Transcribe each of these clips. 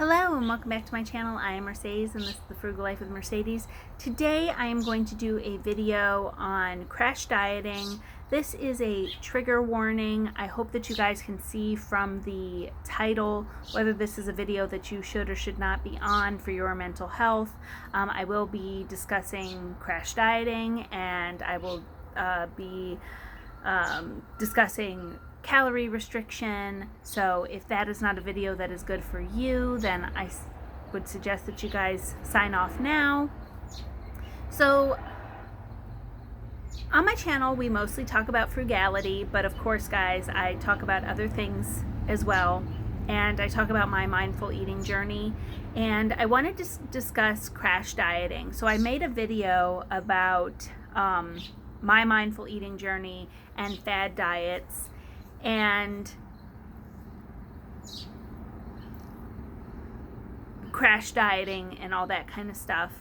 Hello and welcome back to my channel. I am Mercedes and this is The Frugal Life with Mercedes. Today I am going to do a video on crash dieting. This is a trigger warning. I hope that you guys can see from the title whether this is a video that you should or should not be on for your mental health. I will be discussing crash dieting, and I will be discussing calorie restriction. So if that is not a video that is good for you, then I would suggest that you guys sign off now. So on my channel we mostly talk about frugality, but of course guys, I talk about other things as well, and I talk about my mindful eating journey, and I wanted to discuss crash dieting. So I made a video about my mindful eating journey and fad diets and crash dieting and all that kind of stuff.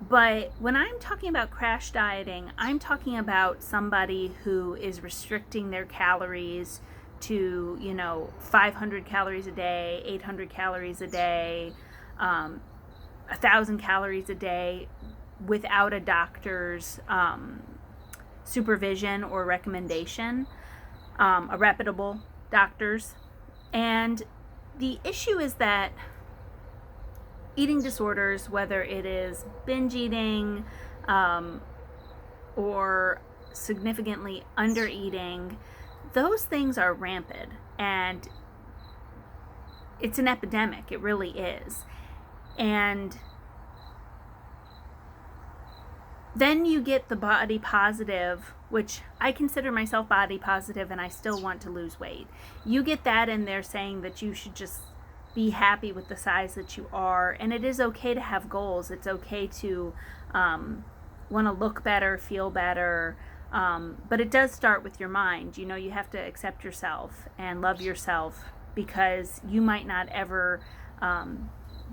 But when I'm talking about crash dieting, I'm talking about somebody who is restricting their calories to, 500 calories a day, 800 calories a day, 1,000 calories a day without a doctor's supervision or recommendation. A reputable doctors. And the issue is that eating disorders, whether it is binge eating or significantly under eating, those things are rampant, and it's an epidemic. It really is. And then you get the body positive, which I consider myself body positive and I still want to lose weight. You get that in there saying that you should just be happy with the size that you are, and it is okay to have goals. It's okay to want to look better, feel better, but it does start with your mind. You have to accept yourself and love yourself, because you might not ever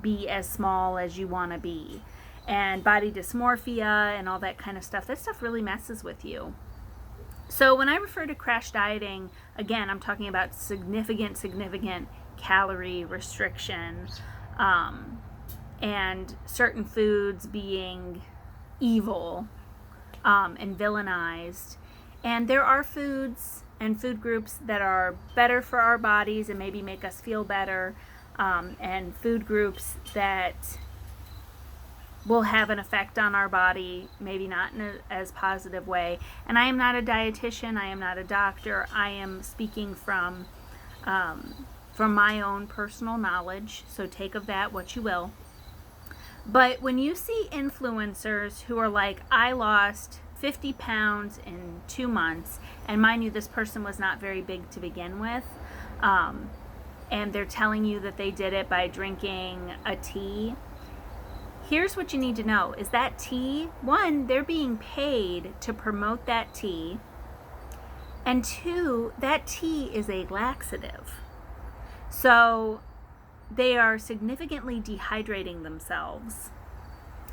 be as small as you want to be. And body dysmorphia and all that kind of stuff, that stuff really messes with you. So when I refer to crash dieting, again, I'm talking about significant calorie restriction, and certain foods being evil and villainized. And there are foods and food groups that are better for our bodies and maybe make us feel better, and food groups that will have an effect on our body, maybe not in as positive way. And I am not a dietitian, I am not a doctor. I am speaking from my own personal knowledge, so take of that what you will. But when you see influencers who are like, I lost 50 pounds in 2 months, and mind you, this person was not very big to begin with, and they're telling you that they did it by drinking a tea. Here's what you need to know, is that tea, one, they're being paid to promote that tea, and two, that tea is a laxative. So they are significantly dehydrating themselves.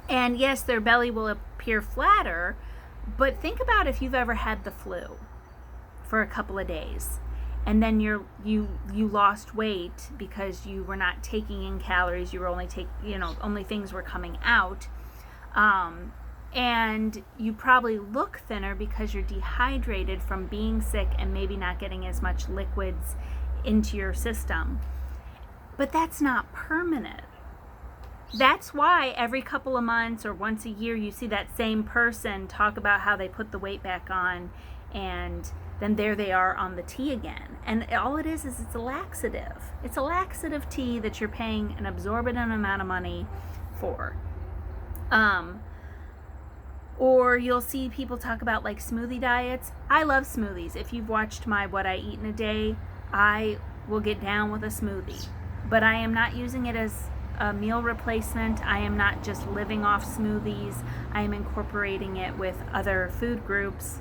And yes, their belly will appear flatter, but think about if you've ever had the flu for a couple of days, and then you lost weight because you were not taking in calories. You were only only things were coming out, and you probably look thinner because you're dehydrated from being sick and maybe not getting as much liquids into your system. But that's not permanent. That's why every couple of months or once a year you see that same person talk about how they put the weight back on, and then there they are on the tea again. And all it is it's a laxative. It's a laxative tea that you're paying an exorbitant amount of money for. Or you'll see people talk about like smoothie diets. I love smoothies. If you've watched my What I Eat in a Day, I will get down with a smoothie. But I am not using it as a meal replacement. I am not just living off smoothies. I am incorporating it with other food groups.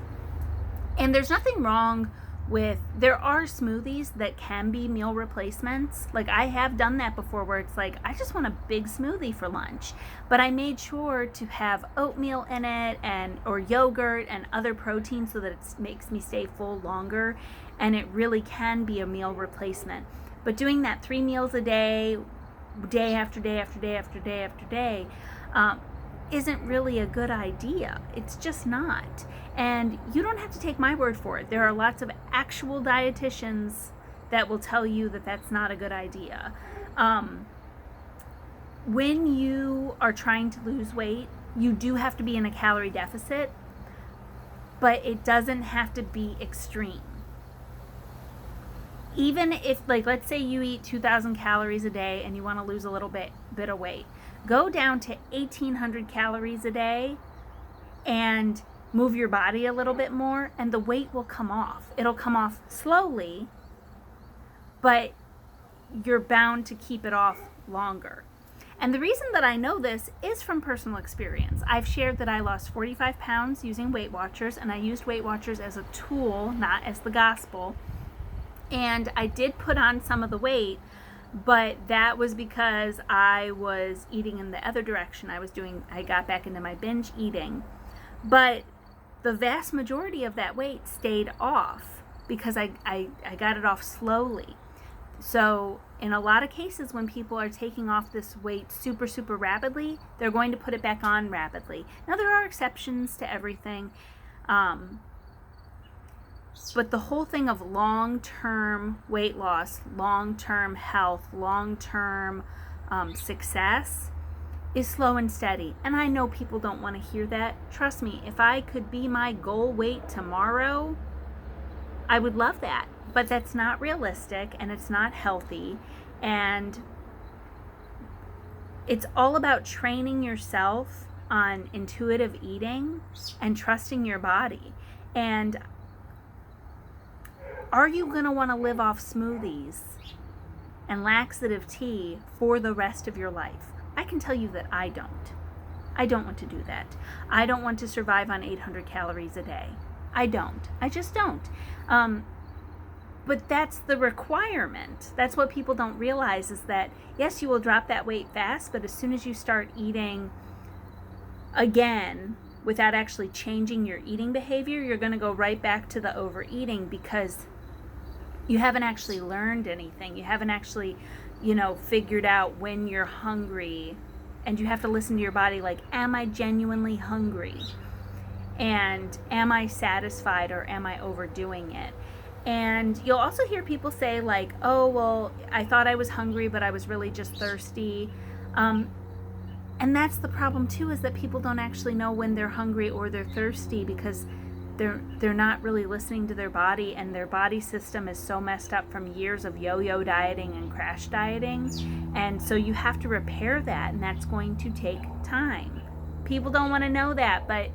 And there's nothing wrong with, there are smoothies that can be meal replacements. Like I have done that before, where it's like, I just want a big smoothie for lunch, but I made sure to have oatmeal in it or yogurt and other proteins so that it makes me stay full longer, and it really can be a meal replacement. But doing that 3 meals a day day after day after day after day after day isn't really a good idea. It's just not. And you don't have to take my word for it. There are lots of actual dietitians that will tell you that that's not a good idea. When you are trying to lose weight, you do have to be in a calorie deficit, but it doesn't have to be extreme. Even if, like, let's say you eat 2,000 calories a day and you want to lose a little bit of weight, go down to 1,800 calories a day and move your body a little bit more, and the weight will come off. It'll come off slowly, but you're bound to keep it off longer. And the reason that I know this is from personal experience. I've shared that I lost 45 pounds using Weight Watchers, and I used Weight Watchers as a tool, not as the gospel. And I did put on some of the weight, but that was because I was eating in the other direction. I got back into my binge eating. But the vast majority of that weight stayed off because I got it off slowly. So in a lot of cases, when people are taking off this weight super, super rapidly, they're going to put it back on rapidly. Now, there are exceptions to everything. But the whole thing of long-term weight loss, long-term health, long-term success is slow and steady. And I know people don't want to hear that. Trust me, if I could be my goal weight tomorrow, I would love that. But that's not realistic, and it's not healthy. And it's all about training yourself on intuitive eating and trusting your body. And are you going to want to live off smoothies and laxative tea for the rest of your life? I can tell you that I don't. I don't want to do that. I don't want to survive on 800 calories a day. I don't. I just don't. But that's the requirement. That's what people don't realize, is that, yes, you will drop that weight fast, but as soon as you start eating again without actually changing your eating behavior, you're going to go right back to the overeating, because you haven't actually learned anything. You haven't actually, figured out when you're hungry, and you have to listen to your body, like, am I genuinely hungry? And am I satisfied, or am I overdoing it? And you'll also hear people say, like, oh, well, I thought I was hungry, but I was really just thirsty. And that's the problem too, is that people don't actually know when they're hungry or they're thirsty, because they're not really listening to their body, and their body system is so messed up from years of yo-yo dieting and crash dieting. And so you have to repair that, and that's going to take time. People don't want to know that, but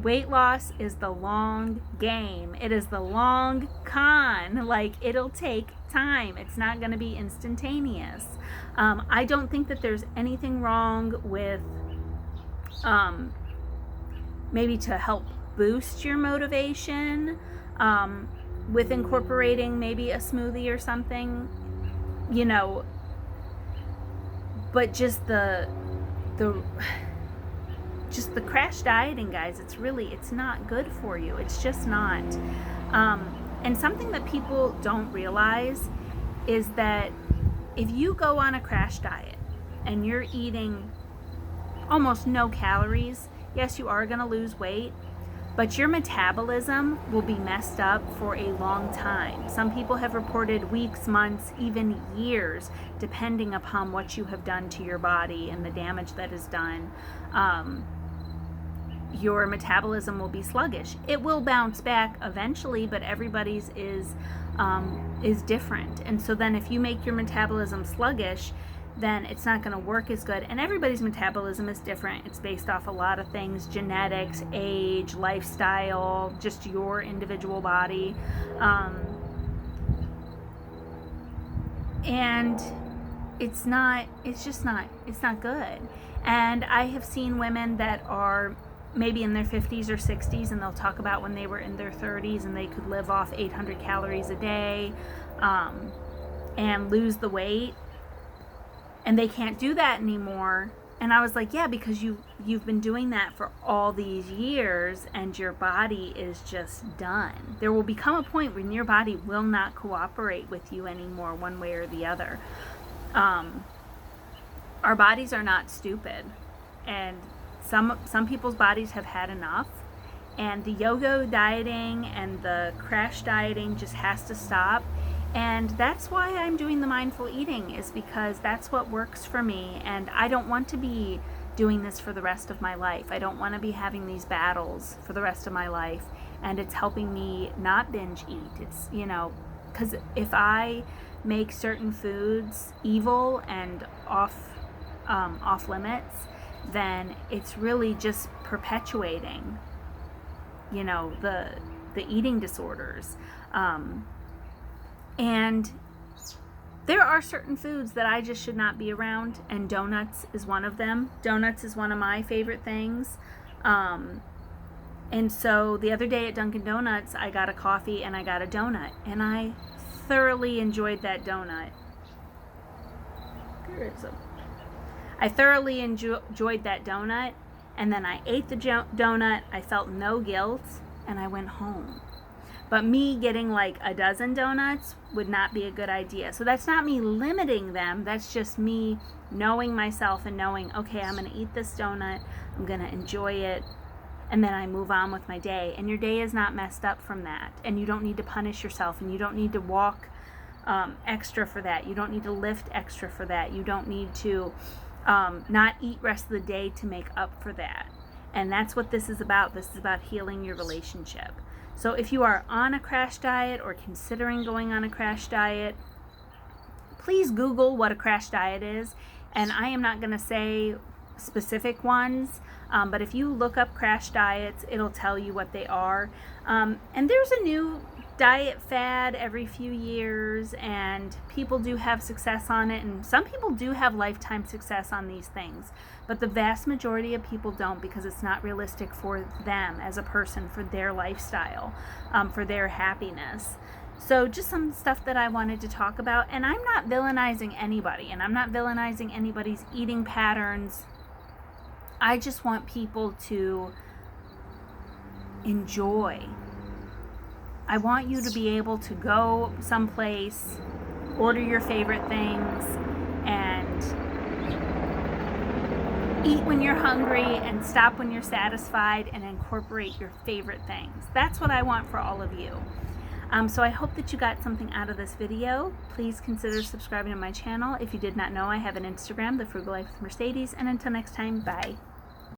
weight loss is the long game. It is the long con. Like, it'll take time. It's not going to be instantaneous. I don't think that there's anything wrong with maybe to help boost your motivation with incorporating maybe a smoothie or something, but just the crash dieting, guys, it's not good for you. It's just not. And something that people don't realize is that if you go on a crash diet and you're eating almost no calories, yes, you are going to lose weight, but your metabolism will be messed up for a long time. Some people have reported weeks, months, even years, depending upon what you have done to your body and the damage that is done. Your metabolism will be sluggish. It will bounce back eventually, but everybody's is different. And so then if you make your metabolism sluggish, then it's not going to work as good. And everybody's metabolism is different. It's based off a lot of things: genetics, age, lifestyle, just your individual body. And it's not good. And I have seen women that are maybe in their 50s or 60s, and they'll talk about when they were in their 30s and they could live off 800 calories a day and lose the weight, and they can't do that anymore. And I was like, yeah, because you've been doing that for all these years, and your body is just done. There will become a point when your body will not cooperate with you anymore, one way or the other. our bodies are not stupid, and some people's bodies have had enough, and the yo-yo dieting and the crash dieting just has to stop. And that's why I'm doing the mindful eating, is because that's what works for me, and I don't want to be doing this for the rest of my life. I don't want to be having these battles for the rest of my life, and it's helping me not binge eat. It's, you know, because if I make certain foods evil and off limits, then it's really just perpetuating, you know, the eating disorders. And there are certain foods that I just should not be around, and donuts is one of them. Donuts is one of my favorite things. And so the other day at Dunkin' Donuts, I got a coffee and I got a donut, and I thoroughly enjoyed that donut. I thoroughly enjoyed that donut, and then I ate the donut. I felt no guilt, and I went home. But me getting like a dozen donuts would not be a good idea. So that's not me limiting them. That's just me knowing myself and knowing, okay, I'm going to eat this donut. I'm going to enjoy it. And then I move on with my day. And your day is not messed up from that. And you don't need to punish yourself. And you don't need to walk extra for that. You don't need to lift extra for that. You don't need to not eat rest of the day to make up for that. And that's what this is about. This is about healing your relationship. So if you are on a crash diet or considering going on a crash diet, please Google what a crash diet is. And I am not going to say specific ones, but if you look up crash diets, it'll tell you what they are. And there's a new diet fad every few years, and people do have success on it, and some people do have lifetime success on these things, but the vast majority of people don't, because it's not realistic for them as a person, for their lifestyle, for their happiness. So just some stuff that I wanted to talk about, and I'm not villainizing anybody, and I'm not villainizing anybody's eating patterns. I just want people to enjoy. I want you to be able to go someplace, order your favorite things, and eat when you're hungry and stop when you're satisfied, and incorporate your favorite things. That's what I want for all of you. So I hope that you got something out of this video. Please consider subscribing to my channel. If you did not know, I have an Instagram, The Frugal Life with Mercedes. And until next time, bye.